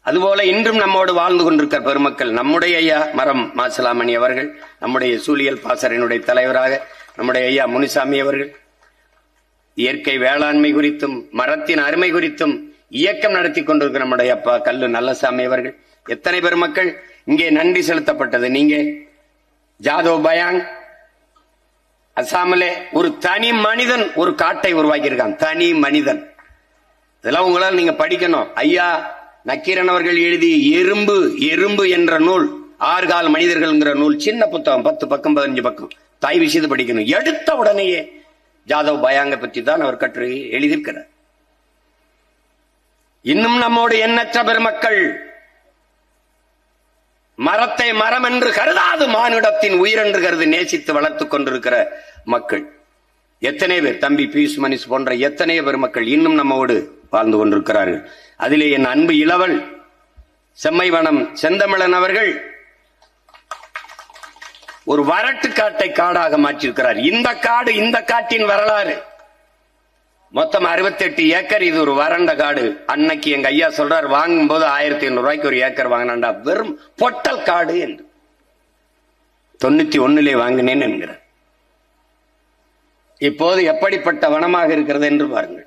அதுபோல இன்றும் நம்மோடு வாழ்ந்து கொண்டிருக்கிற பெருமக்கள் நம்முடைய ஐயா மரம் மாசிலாமணி அவர்கள், நம்முடைய சூழியல் பாசறையினுடைய தலைவராக நம்முடைய ஐயா முனிசாமி அவர்கள் இயற்கை வேளாண்மை குறித்தும் மரத்தின் அருமை குறித்தும் இயக்கம் நடத்தி கொண்டிருக்கிற நம்முடைய அப்பா கல்லு நல்லசாமி அவர்கள், எத்தனை பெருமக்கள் இங்கே நன்றி செலுத்தப்பட்டது. நீங்க ஜாதவ் பயாங் அசாமிலே ஒரு தனி மனிதன் ஒரு காட்டை உருவாக்கி இருக்கான். தனி மனிதன். இதெல்லாம் உங்களால் நீங்க படிக்கணும். ஐயா நக்கீரன் அவர்கள் எழுதி எறும்பு எறும்பு என்ற நூல், 6 கால் மனிதர்கள் நூல், சின்ன புத்தகம், 10 பக்கம் 15 பக்கம், தாய் விஷயத்தை படிக்கணும். எடுத்த உடனேயே ஜாதவ் பயாங்க பற்றி தான் அவர் கட்டுரை எழுதியிருக்கிறார். இன்னும் நம்மோடு எண்ணற்ற பெருமக்கள் மரத்தை மரம் என்று கருதாது மானுடத்தின் உயிர் என்று கருதி நேசித்து வளர்த்துக் கொண்டிருக்கிற மக்கள் எத்தனை பேர், தம்பி பியூஷ் மணிஷ் போன்ற எத்தனை பெருமக்கள் இன்னும் நம்மோடு வாழ்ந்து கொண்டிருக்கிறார்கள். அதிலே என் அன்பு இளவல் செம்மைவனம் செந்தமிழன் அவர்கள் ஒரு வரட்டு காட்டை காடாக மாற்றியிருக்கிறார். இந்த காடு, இந்த காட்டின் வரலாறு மொத்தம் 68 ஏக்கர். இது ஒரு வறண்ட காடு. அன்னைக்கு எங்க ஐயா சொல்றார், வாங்கும் போது 1500 ரூபாய்க்கு ஒரு ஏக்கர் வாங்கினாண்டா, வெறும் பொட்டல் காடு என்று. 91 வாங்கினேன் என்கிறார். இப்போது எப்படிப்பட்ட வனமாக இருக்கிறது என்று பாருங்கள்.